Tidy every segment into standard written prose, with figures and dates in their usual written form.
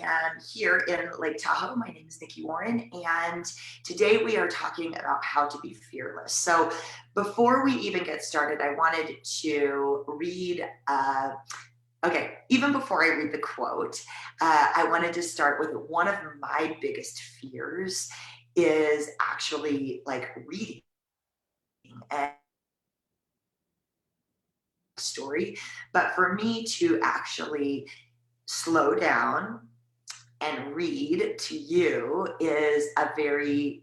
am here in Lake Tahoe. My name is Nikki Warren, and today we are talking about how to be fearless. So before we even get started, I wanted to read, even before I read the quote, I wanted to start with one of my biggest fears is actually like reading and story. But for me to actually slow down and read to you is a very,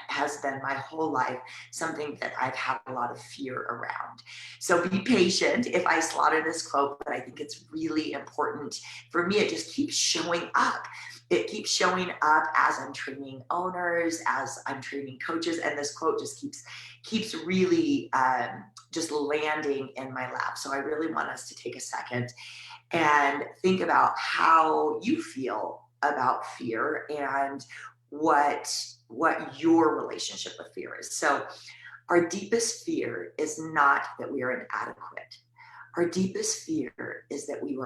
has been my whole life, something that I've had a lot of fear around. So be patient if I slaughter this quote, but I think it's really important. For me, it just keeps showing up. It keeps showing up as I'm training owners, as I'm training coaches, and this quote just keeps really just landing in my lap. So I really want us to take a second and think about how you feel about fear and what your relationship with fear is. So our deepest fear is not that we are inadequate. Our deepest fear is that we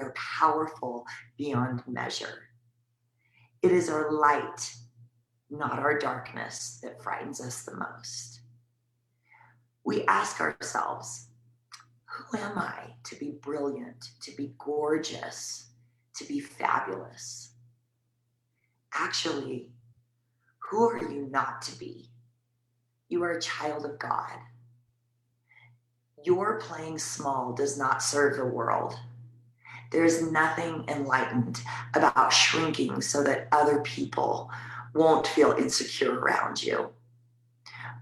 are powerful beyond measure. It is our light, not our darkness, that frightens us the most. We ask ourselves, who am I to be brilliant, to be gorgeous, to be fabulous? Actually, who are you not to be? You are a child of God. Your playing small does not serve the world. There is nothing enlightened about shrinking so that other people won't feel insecure around you.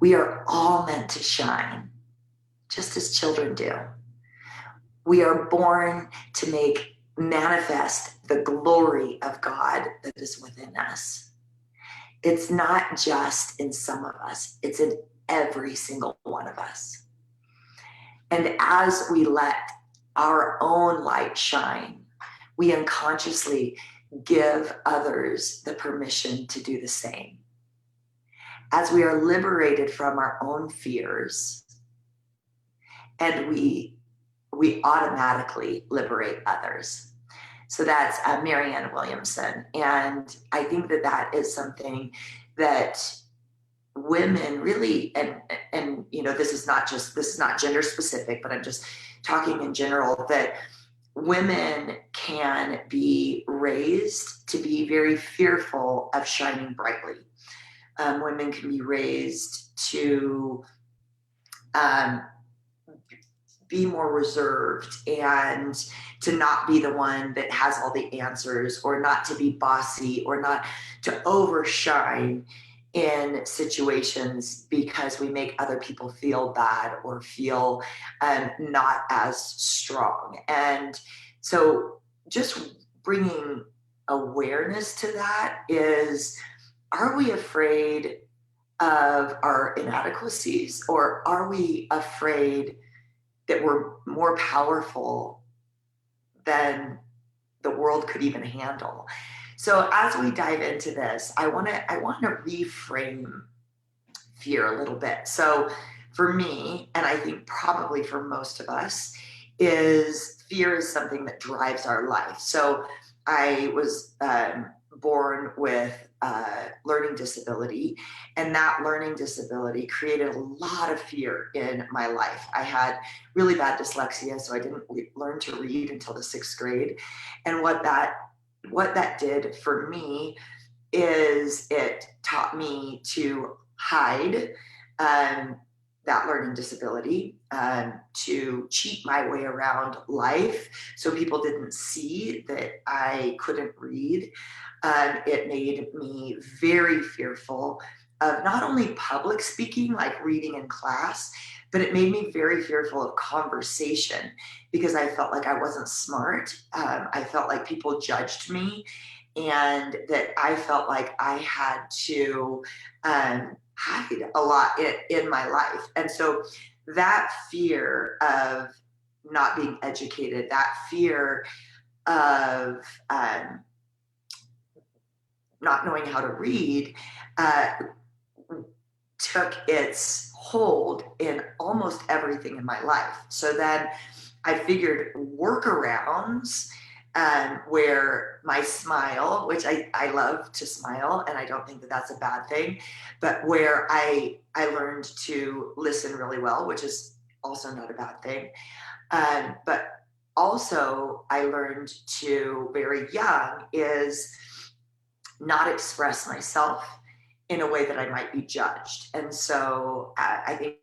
We are all meant to shine, just as children do. We are born to manifest the glory of God that is within us. It's not just in some of us, it's in every single one of us. And as we let our own light shine, we unconsciously give others the permission to do the same. As we are liberated from our own fears, and we automatically liberate others. So that's Marianne Williamson. And I think that is something that women really, and this is not gender specific, but I'm just talking in general, that women can be raised to be very fearful of shining brightly. Women can be raised to be more reserved and to not be the one that has all the answers, or not to be bossy, or not to overshine in situations because we make other people feel bad or feel not as strong. And so just bringing awareness to that is, are we afraid of our inadequacies, or are we afraid that we're more powerful than the world could even handle? So as we dive into this, I want to reframe fear a little bit. So for me, and I think probably for most of us, fear is something that drives our life. So I was born with learning disability, and that learning disability created a lot of fear in my life. I had really bad dyslexia, so I didn't learn to read until the 6th grade. And what that did for me is it taught me to hide that learning disability, to cheat my way around life so people didn't see that I couldn't read. It made me very fearful of not only public speaking, like reading in class, but it made me very fearful of conversation because I felt like I wasn't smart. I felt like people judged me, and that I felt like I had to hide a lot in my life. And so that fear of not being educated, that fear of not knowing how to read, took its hold in almost everything in my life. So then I figured workarounds where my smile, which I love to smile, and I don't think that that's a bad thing, but where I learned to listen really well, which is also not a bad thing. But also I learned to very young is not express myself in a way that I might be judged. And so I think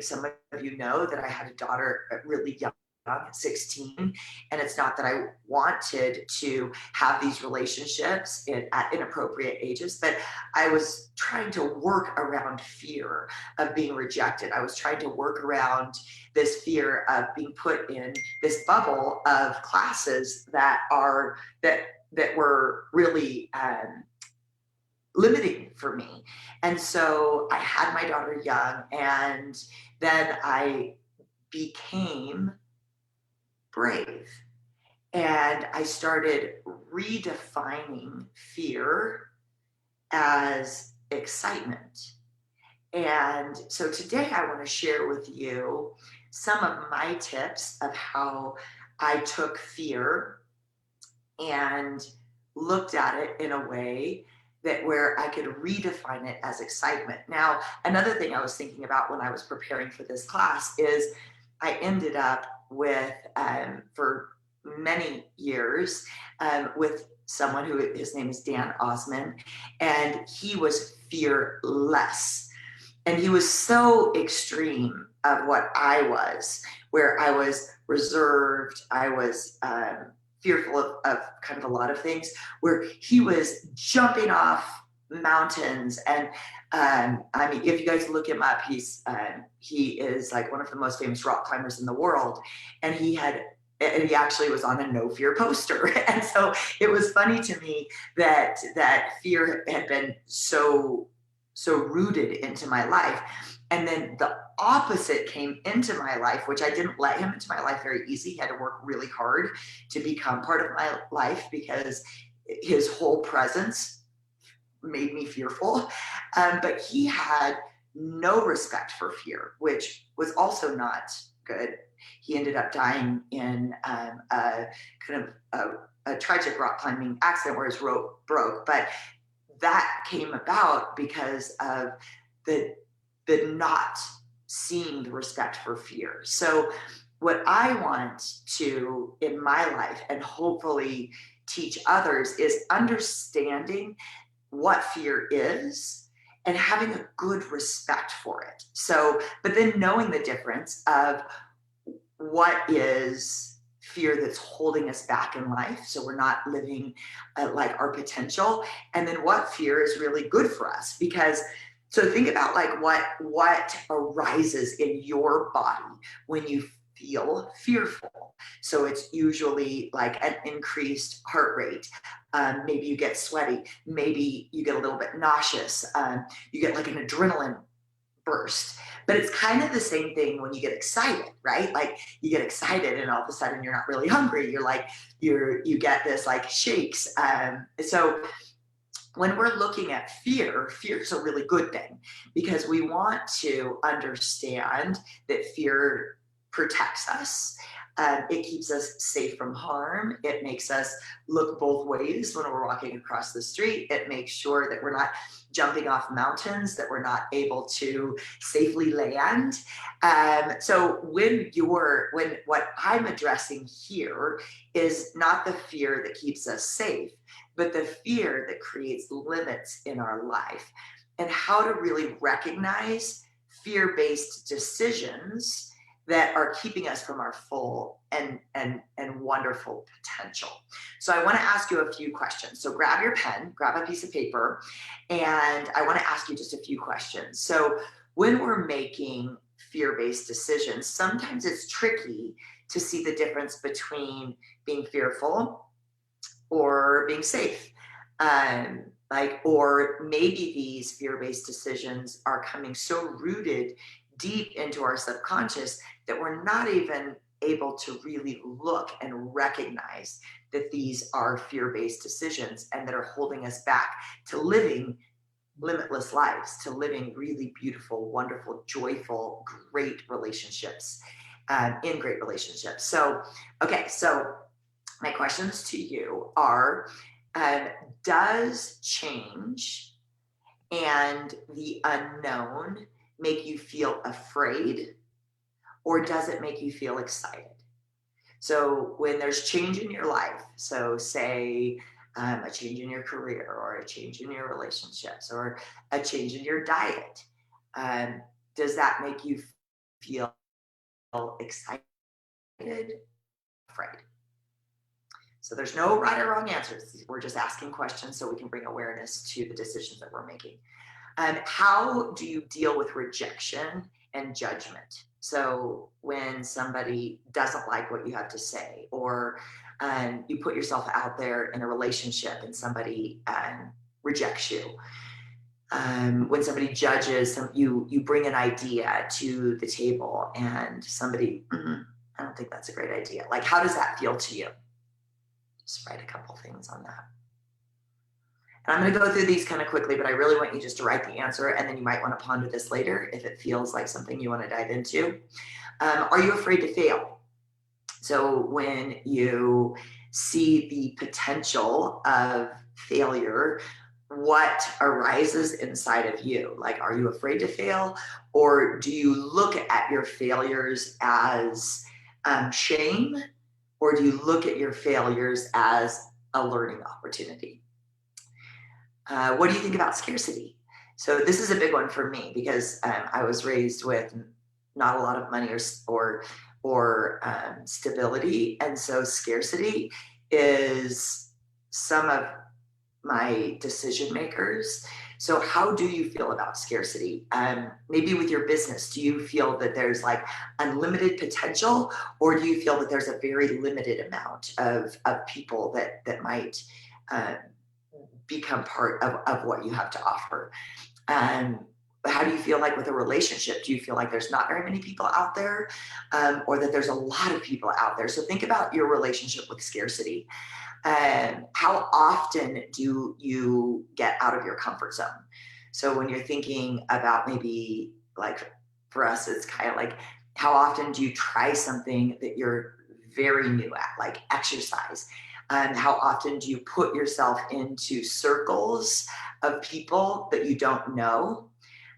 some of you know that I had a daughter really young at 16, and it's not that I wanted to have these relationships at inappropriate ages, but I was trying to work around fear of being rejected. I was trying to work around this fear of being put in this bubble of classes that were really limiting for me. And so I had my daughter young, and then I became brave. And I started redefining fear as excitement. And so today I want to share with you some of my tips of how I took fear and looked at it in a way that where I could redefine it as excitement. Now, another thing I was thinking about when I was preparing for this class is I ended up with, for many years, with someone who his name is Dan Osman, and he was fearless. And he was so extreme of what I was, where I was reserved, I was fearful of kind of a lot of things, where he was jumping off mountains. And I mean, if you guys look him up, he is like one of the most famous rock climbers in the world. And he actually was on a no fear poster. And so it was funny to me that fear had been so rooted into my life. And then the opposite came into my life, which I didn't let him into my life very easy. He had to work really hard to become part of my life because his whole presence made me fearful. But he had no respect for fear, which was also not good. He ended up dying in a kind of a tragic rock climbing accident where his rope broke. But that came about because of the not seeing the respect for fear. So what I want to in my life and hopefully teach others is understanding what fear is and having a good respect for it. So, but then knowing the difference of what is fear that's holding us back in life, so we're not living like our potential, and then what fear is really good for us. Because so think about like what arises in your body when you feel fearful. So it's usually like an increased heart rate. Maybe you get sweaty. Maybe you get a little bit nauseous. You get like an adrenaline burst. But it's kind of the same thing when you get excited, right? Like you get excited and all of a sudden you're not really hungry. You're like, you get this like shakes. So when we're looking at fear is a really good thing because we want to understand that fear protects us. It keeps us safe from harm. It makes us look both ways when we're walking across the street. It makes sure that we're not jumping off mountains, that we're not able to safely land. So when what I'm addressing here is not the fear that keeps us safe, but the fear that creates limits in our life, and how to really recognize fear-based decisions that are keeping us from our full and wonderful potential. So I want to ask you a few questions. So grab your pen, grab a piece of paper, and I want to ask you just a few questions. So when we're making fear-based decisions, sometimes it's tricky to see the difference between being fearful or being safe. Or maybe these fear-based decisions are coming so rooted deep into our subconscious that we're not even able to really look and recognize that these are fear-based decisions and that are holding us back to living limitless lives, to living really beautiful, wonderful, joyful, great relationships, in great relationships. So, okay, so my questions to you are, um, does change and the unknown make you feel afraid, or does it make you feel excited? So when there's change in your life, so say a change in your career, or a change in your relationships, or a change in your diet, um, does that make you feel excited, afraid? So there's no right or wrong answers. We're just asking questions so we can bring awareness to the decisions that we're making. How do you deal with rejection and judgment? So when somebody doesn't like what you have to say, or you put yourself out there in a relationship and somebody rejects you, when somebody judges, you bring an idea to the table and somebody, I don't think that's a great idea. Like, how does that feel to you? Just write a couple things on that. And I'm going to go through these kind of quickly, but I really want you just to write the answer, and then you might want to ponder this later if it feels like something you want to dive into. Are you afraid to fail? So when you see the potential of failure, what arises inside of you? Like, are you afraid to fail, or do you look at your failures as shame, or do you look at your failures as a learning opportunity? What do you think about scarcity? So this is a big one for me because I was raised with not a lot of money or stability, and so scarcity is some of my decision makers. So how do you feel about scarcity? Maybe with your business, do you feel that there's like unlimited potential, or do you feel that there's a very limited amount of people that might become part of what you have to offer? How do you feel like with a relationship? Do you feel like there's not very many people out there, or that there's a lot of people out there? So think about your relationship with scarcity. How often do you get out of your comfort zone? So when you're thinking about, maybe like for us, it's kind of like, how often do you try something that you're very new at, like exercise? How often do you put yourself into circles of people that you don't know?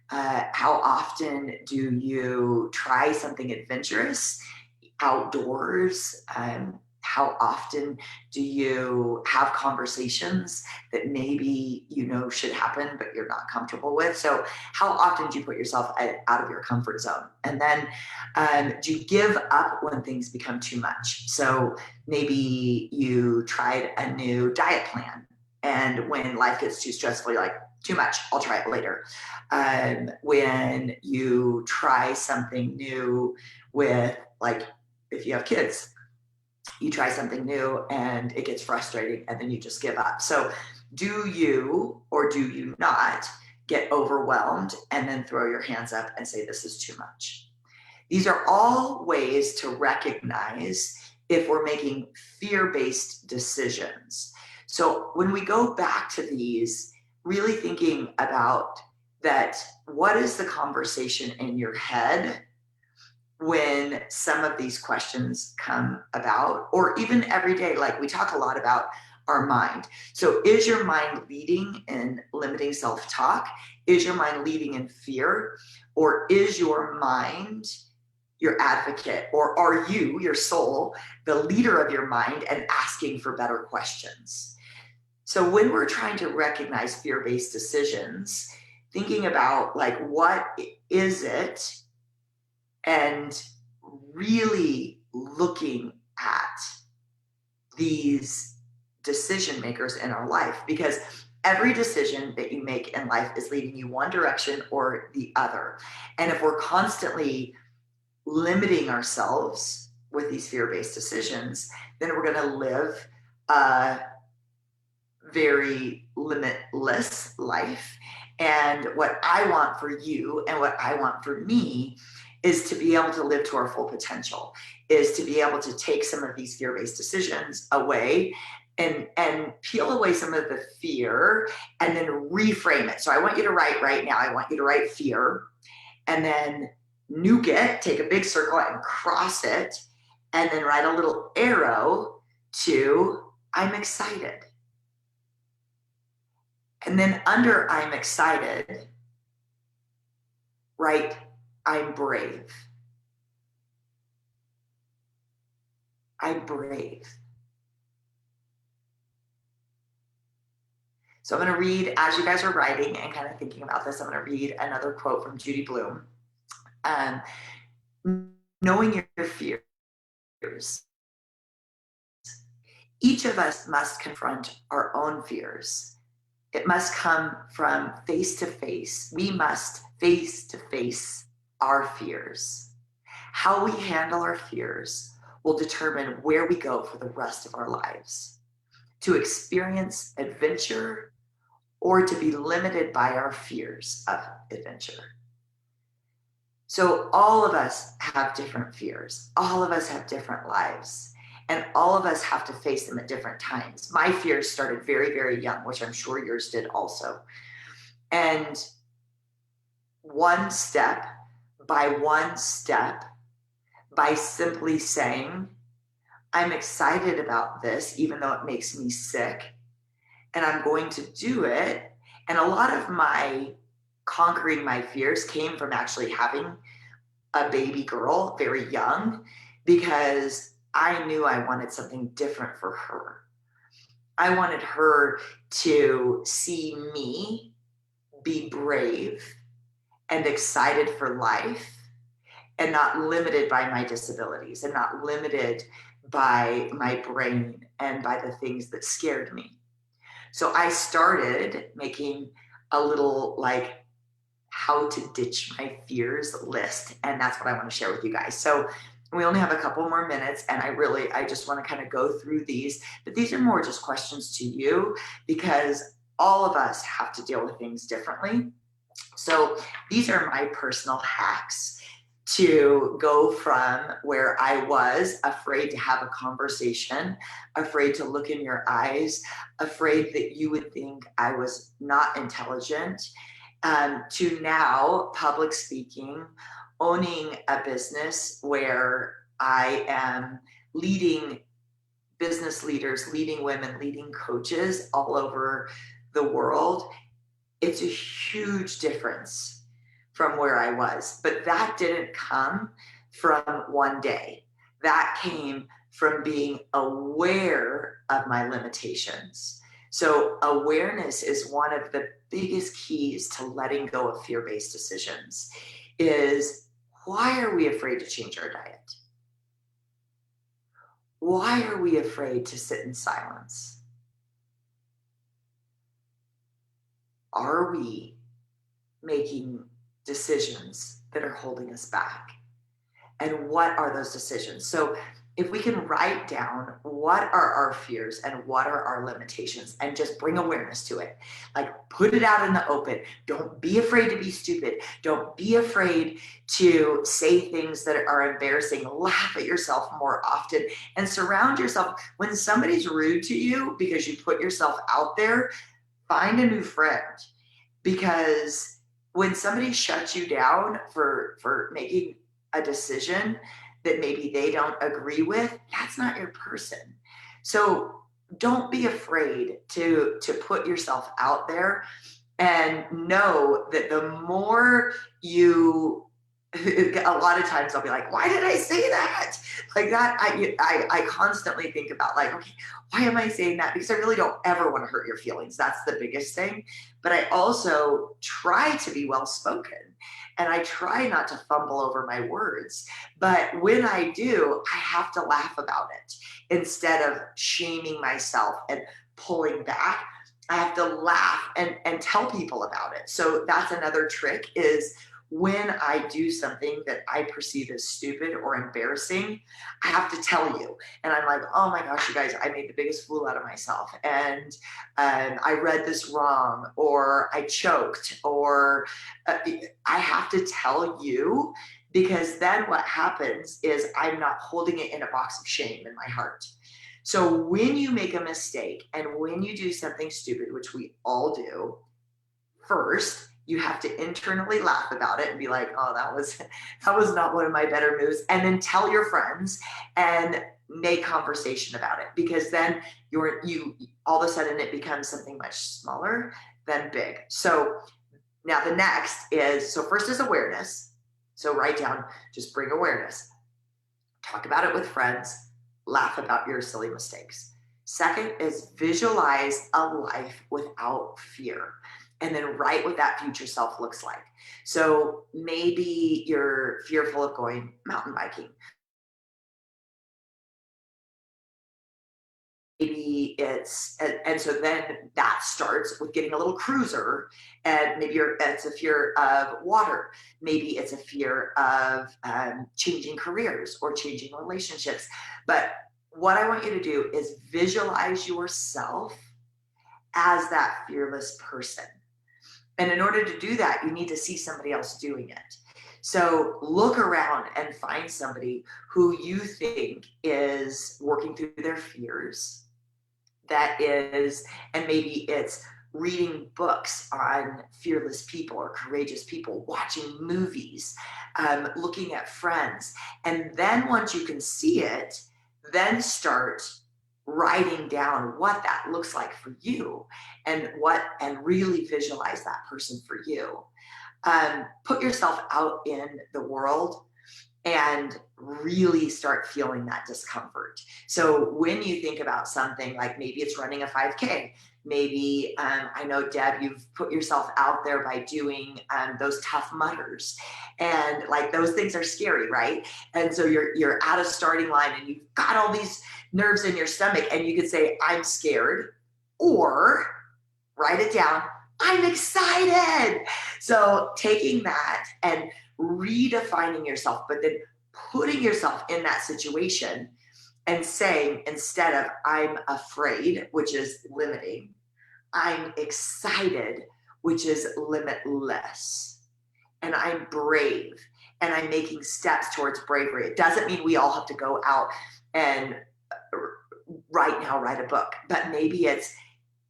How often do you try something adventurous outdoors? How often do you have conversations that maybe you know should happen, but you're not comfortable with? So how often do you put yourself out of your comfort zone? And then do you give up when things become too much? So maybe you tried a new diet plan, and when life gets too stressful, you're like, too much, I'll try it later. When you try something new with, like, if you have kids, you try something new and it gets frustrating and then you just give up. So do you, or do you not, get overwhelmed and then throw your hands up and say, this is too much? These are all ways to recognize if we're making fear-based decisions. So when we go back to these, really thinking about that, what is the conversation in your head when some of these questions come about, or even every day? Like, we talk a lot about our mind. So is your mind leading in limiting self-talk? Is your mind leading in fear? Or is your mind your advocate? Or are you, your soul, the leader of your mind and asking for better questions? So when we're trying to recognize fear-based decisions, thinking about, like, what is it, and really looking at these decision makers in our life, because every decision that you make in life is leading you one direction or the other. And if we're constantly limiting ourselves with these fear-based decisions, then we're going to live a very limitless life. And what I want for you and what I want for me is to be able to live to our full potential, is to be able to take some of these fear-based decisions away and peel away some of the fear and then reframe it. So I want you to write right now, I want you to write fear, and then nuke it, take a big circle and cross it, and then write a little arrow to I'm excited. And then under I'm excited, write I'm brave. I'm brave. So I'm going to read, as you guys are writing and kind of thinking about this, I'm going to read another quote from Judy Blume. Knowing your fears. Each of us must confront our own fears. It must come from face to face. We must face to face our fears. How we handle our fears will determine where we go for the rest of our lives. To experience adventure or to be limited by our fears of adventure. So all of us have different fears. All of us have different lives. And all of us have to face them at different times. My fears started very, very young, which I'm sure yours did also. And one step, by simply saying, I'm excited about this, even though it makes me sick, and I'm going to do it. And a lot of my conquering my fears came from actually having a baby girl very young, because I knew I wanted something different for her. I wanted her to see me be brave and excited for life and not limited by my disabilities and not limited by my brain and by the things that scared me. So I started making a little like how to ditch my fears list. And that's what I want to share with you guys. So we only have a couple more minutes, and I just want to kind of go through these, but these are more just questions to you because all of us have to deal with things differently. So these are my personal hacks to go from where I was afraid to have a conversation, afraid to look in your eyes, afraid that you would think I was not intelligent, to now public speaking, owning a business where I am leading business leaders, leading women, leading coaches all over the world. It's a huge difference from where I was, but that didn't come from one day. That came from being aware of my limitations. So awareness is one of the biggest keys to letting go of fear-based decisions. Is why are we afraid to change our diet? Why are we afraid to sit in silence? Are we making decisions that are holding us back? And what are those decisions? So if we can write down what are our fears and what are our limitations and just bring awareness to it, like put it out in the open. Don't be afraid to be stupid. Don't be afraid to say things that are embarrassing. Laugh at yourself more often and surround yourself. When somebody's rude to you because you put yourself out there, find a new friend, because when somebody shuts you down for making a decision that maybe they don't agree with, that's not your person. So don't be afraid to put yourself out there, and know that the more you a lot of times I'll be like, why did I say that? Like that, I constantly think about like, okay, why am I saying that? Because I really don't ever want to hurt your feelings. That's the biggest thing. But I also try to be well spoken, and I try not to fumble over my words. But when I do, I have to laugh about it instead of shaming myself and pulling back. I have to laugh and tell people about it. So that's another trick, is when I do something that I perceive as stupid or embarrassing, I have to tell you. And I'm like, oh my gosh, you guys, I made the biggest fool out of myself. And I read this wrong, or I choked, or I have to tell you, because then what happens is I'm not holding it in a box of shame in my heart. So when you make a mistake and when you do something stupid, which we all do, first, you have to internally laugh about it and be like, oh, that was not one of my better moves. And then tell your friends. And make conversation about it, because then you all of a sudden it becomes something much smaller than big. So now the next is, so first is awareness. So write down, just bring awareness. Talk about it with friends, laugh about your silly mistakes. Second is visualize a life without fear, and then write what that future self looks like. So maybe you're fearful of going mountain biking. Maybe it's, and so then that starts with getting a little cruiser, and maybe it's a fear of water. Maybe it's a fear of changing careers or changing relationships. But what I want you to do is visualize yourself as that fearless person. And in order to do that, you need to see somebody else doing it. So look around and find somebody who you think is working through their fears, that is, and maybe it's reading books on fearless people or courageous people, watching movies, looking at friends. And then once you can see it, then start writing down what that looks like for you, and really visualize that person for you. Put yourself out in the world and really start feeling that discomfort. So when you think about something like, maybe it's running a 5K, maybe I know, Deb, you've put yourself out there by doing those Tough Mudders, and like those things are scary, right? And so you're at a starting line and you've got all these nerves in your stomach, and you could say, I'm scared, or write it down, I'm excited. So taking that and redefining yourself, but then putting yourself in that situation and saying, instead of I'm afraid, which is limiting, I'm excited, which is limitless. And I'm brave, and I'm making steps towards bravery. It doesn't mean we all have to go out and right now write a book, but maybe it's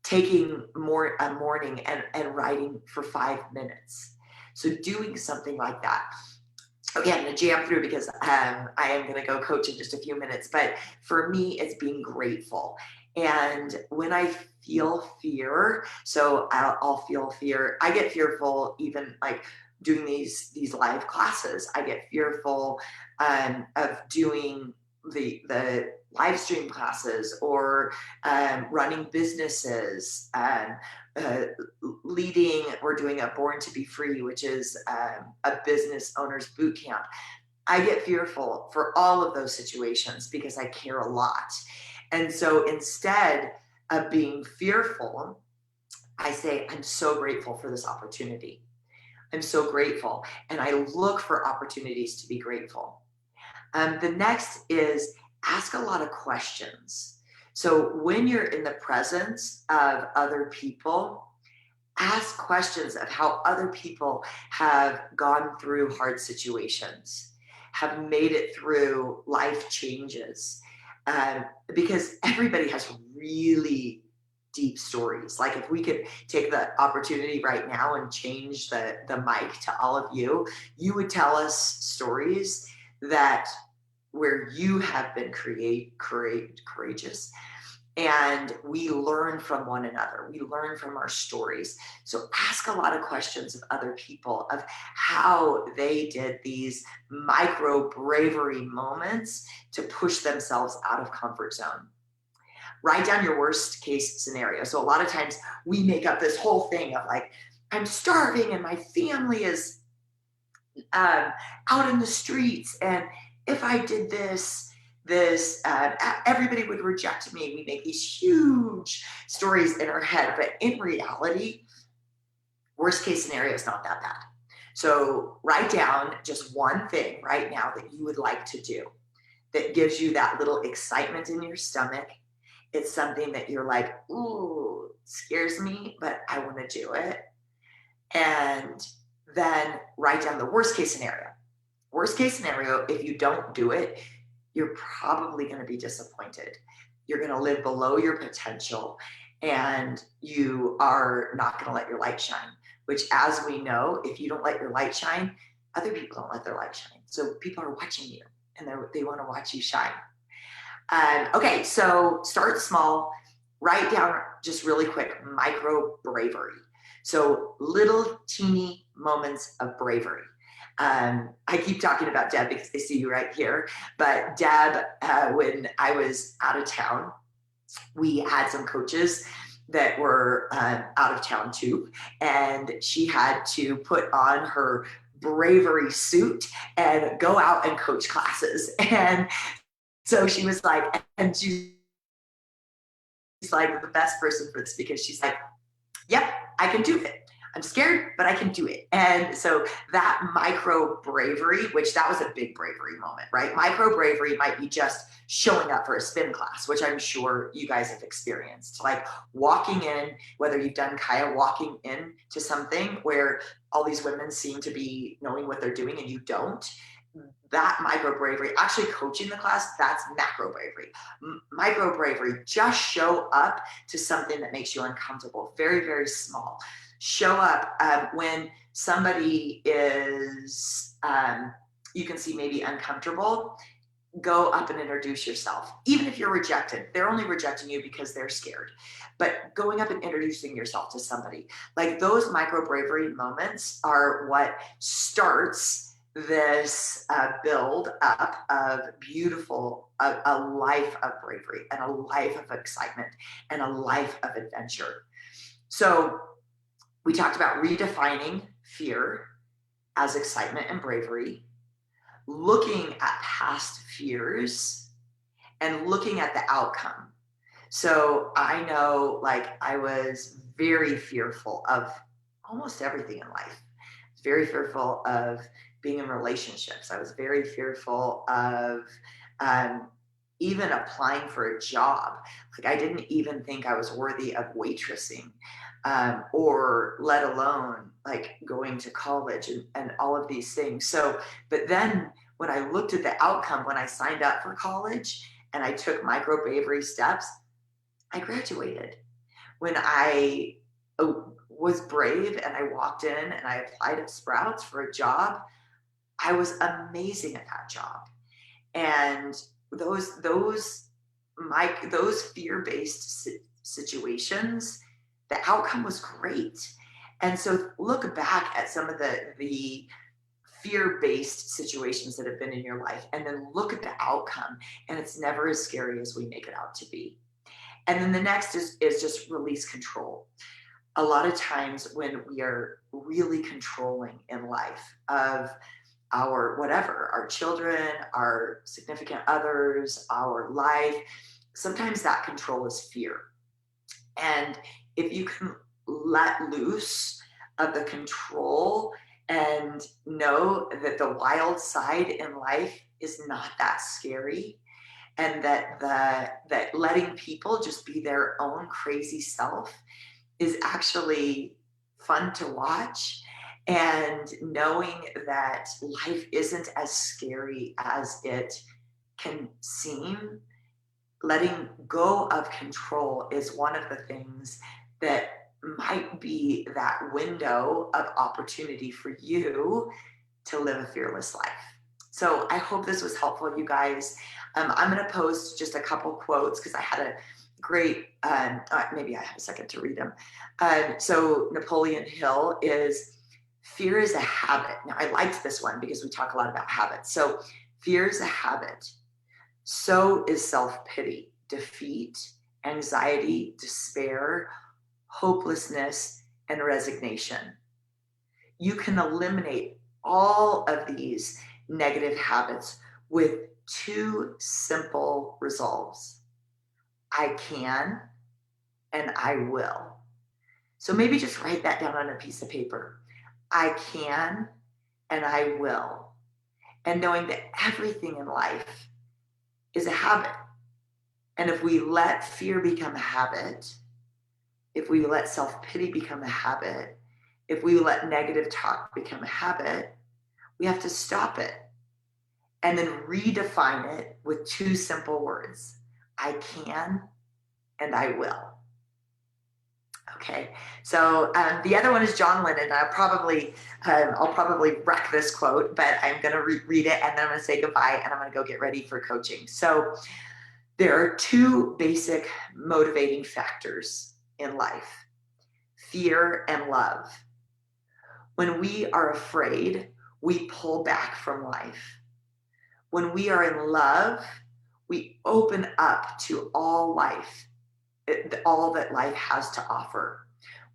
taking a morning and writing for 5 minutes. So doing something like that. Okay, I'm going to jam through because I am going to go coach in just a few minutes. But for me, it's being grateful. And when I feel fear, so I'll feel fear. I get fearful even like doing these live classes. I get fearful of doing the live stream classes, or running businesses, leading. We're doing a Born to Be Free, which is a business owners boot camp. I get fearful for all of those situations because I care a lot. And so instead of being fearful, I say, I'm so grateful for this opportunity. I'm so grateful. And I look for opportunities to be grateful. The next is ask a lot of questions. So when you're in the presence of other people, ask questions of how other people have gone through hard situations, have made it through life changes, because everybody has really deep stories. Like if we could take the opportunity right now and change the mic to all of you, you would tell us stories that where you have been courageous, and we learn from one another. We learn from our stories. So ask a lot of questions of other people of how they did these micro bravery moments to push themselves out of comfort zone. Write down your worst case scenario. So a lot of times we make up this whole thing of like, I'm starving and my family is out in the streets, and if I did this, everybody would reject me. We make these huge stories in our head, but in reality, worst case scenario is not that bad. So write down just one thing right now that you would like to do that gives you that little excitement in your stomach. It's something that you're like, ooh, scares me, but I want to do it. And then write down the worst case scenario. Worst case scenario, if you don't do it, you're probably going to be disappointed. You're going to live below your potential, and you are not going to let your light shine, which, as we know, if you don't let your light shine, other people don't let their light shine. So people are watching you, and they want to watch you shine. Okay, so start small, write down just really quick micro bravery. So little teeny moments of bravery. I keep talking about Deb because I see you right here, but Deb, when I was out of town, we had some coaches that were out of town too, and she had to put on her bravery suit and go out and coach classes. And so she was like, and she's like the best person for this because she's like, yep, I can do it. I'm scared, but I can do it. And so that micro bravery, which that was a big bravery moment, right? Micro bravery might be just showing up for a spin class, which I'm sure you guys have experienced. Like walking in, whether you've done Kaya, walking in to something where all these women seem to be knowing what they're doing and you don't. That micro bravery, actually coaching the class, that's macro bravery. Micro bravery, just show up to something that makes you uncomfortable. Very, very small. Show up when somebody is, you can see maybe uncomfortable. Go up and introduce yourself. Even if you're rejected, they're only rejecting you because they're scared. But going up and introducing yourself to somebody, like those micro bravery moments are what starts this build up of beautiful, a life of bravery and a life of excitement and a life of adventure. So we talked about redefining fear as excitement and bravery, looking at past fears and looking at the outcome. So I know, like, I was very fearful of almost everything in life. Very fearful of being in relationships. I was very fearful of even applying for a job. Like I didn't even think I was worthy of waitressing, or let alone like going to college and all of these things. So, but then when I looked at the outcome, when I signed up for college and I took micro bravery steps, I graduated. When I was brave and I walked in and I applied at Sprouts for a job, I was amazing at that job. And those fear-based situations, the outcome was great. And so look back at some of the fear-based situations that have been in your life and then look at the outcome, and it's never as scary as we make it out to be. And then the next is just release control. A lot of times when we are really controlling in life of our whatever, our children, our significant others, our life, sometimes that control is fear. And if you can let loose of the control and know that the wild side in life is not that scary, and that letting people just be their own crazy self is actually fun to watch, and knowing that life isn't as scary as it can seem, letting go of control is one of the things that might be that window of opportunity for you to live a fearless life. So I hope this was helpful, you guys. I'm going to post just a couple quotes because I had a great, maybe I have a second to read them. So Napoleon Hill is, fear is a habit. Now I liked this one because we talk a lot about habits. So fear is a habit. So is self-pity, defeat, anxiety, despair, hopelessness, and resignation. You can eliminate all of these negative habits with two simple resolves. I can and I will. So maybe just write that down on a piece of paper. I can and I will. And knowing that everything in life is a habit. And if we let fear become a habit, if we let self-pity become a habit, if we let negative talk become a habit, we have to stop it and then redefine it with two simple words. I can and I will. Okay, so the other one is John Lennon. I'll probably wreck this quote, but I'm going to read it and then I'm going to say goodbye and I'm going to go get ready for coaching. So There are two basic motivating factors in life: fear and love. When we are afraid, we pull back from life. When we are in love, we open up to all life, all that life has to offer,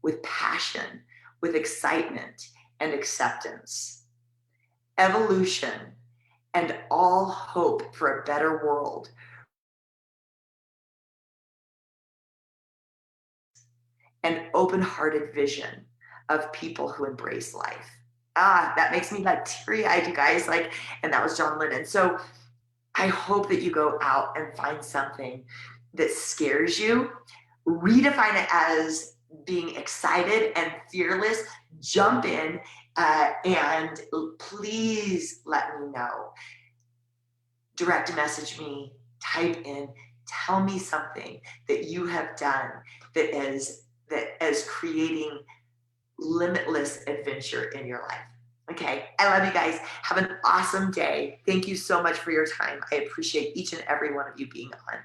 with passion, with excitement and acceptance. Evolution and all hope for a better world and open-hearted vision of people who embrace life. That makes me like teary-eyed, you guys. Like, and that was John Lennon. So I hope that you go out and find something that scares you. Redefine it as being excited and fearless. Jump in, and please let me know. Direct message me, type in, tell me something that you have done that is creating limitless adventure in your life. Okay, I love you guys. Have an awesome day. Thank you so much for your time. I appreciate each and every one of you being on.